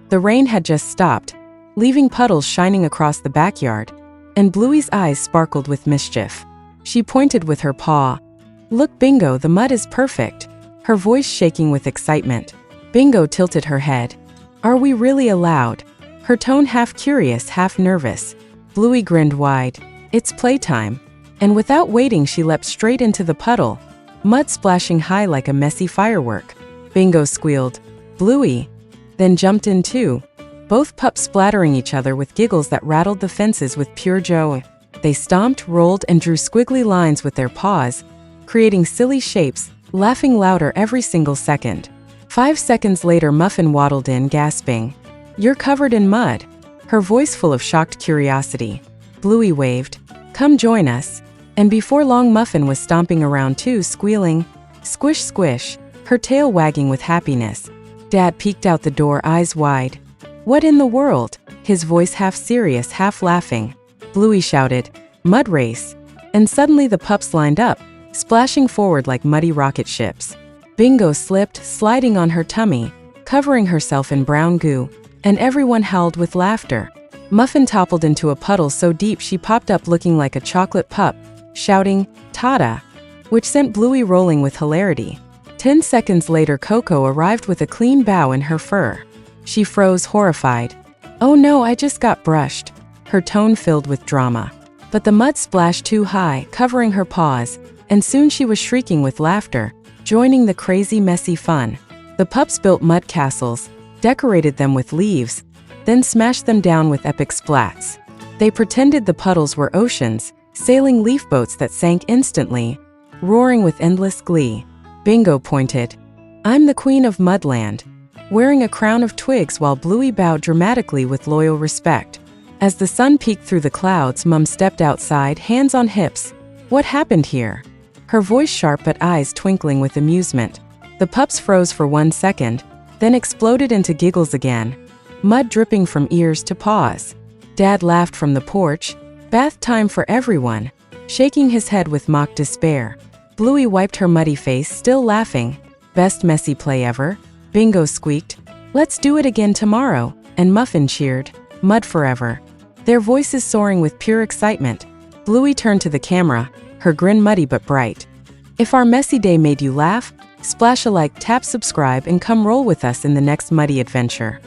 The rain had just stopped, leaving puddles shining across the backyard, and Bluey's eyes sparkled with mischief. She pointed with her paw. "Look, Bingo, the mud is perfect," her voice shaking with excitement. Bingo tilted her head. "Are we really allowed?" Her tone half curious, half nervous. Bluey grinned wide. "It's playtime." And without waiting, she leapt straight into the puddle, mud splashing high like a messy firework. Bingo squealed, "Bluey!" then jumped in too, both pups splattering each other with giggles that rattled the fences with pure joy. They stomped, rolled, and drew squiggly lines with their paws, creating silly shapes, laughing louder every single second. 5 seconds later, Muffin waddled in, gasping, "You're covered in mud," her voice full of shocked curiosity. Bluey waved, "Come join us." And before long, Muffin was stomping around too, squealing, "Squish, squish," her tail wagging with happiness. Dad peeked out the door, eyes wide. "What in the world?" his voice half serious, half laughing. Bluey shouted, "Mud race." And suddenly the pups lined up, splashing forward like muddy rocket ships. Bingo slipped, sliding on her tummy, covering herself in brown goo, and everyone howled with laughter. Muffin toppled into a puddle so deep she popped up looking like a chocolate pup, shouting, "Tada!" which sent Bluey rolling with hilarity. 10 seconds later, Coco arrived with a clean bow in her fur. She froze, horrified. "Oh no, I just got brushed," her tone filled with drama. But the mud splashed too high, covering her paws, and soon she was shrieking with laughter, joining the crazy, messy fun. The pups built mud castles, decorated them with leaves, then smashed them down with epic splats. They pretended the puddles were oceans, sailing leaf boats that sank instantly, roaring with endless glee. Bingo pointed, "I'm the queen of Mudland," wearing a crown of twigs while Bluey bowed dramatically with loyal respect. As the sun peeked through the clouds, Mum stepped outside, hands on hips. "What happened here?" her voice sharp but eyes twinkling with amusement. The pups froze for 1 second, then exploded into giggles again, mud dripping from ears to paws. Dad laughed from the porch, "Bath time for everyone," shaking his head with mock despair. Bluey wiped her muddy face, still laughing. "Best messy play ever," Bingo squeaked. "Let's do it again tomorrow," and Muffin cheered, "Mud forever," their voices soaring with pure excitement. Bluey turned to the camera, her grin muddy but bright. If our messy day made you laugh, splash a like, tap subscribe, and come roll with us in the next muddy adventure.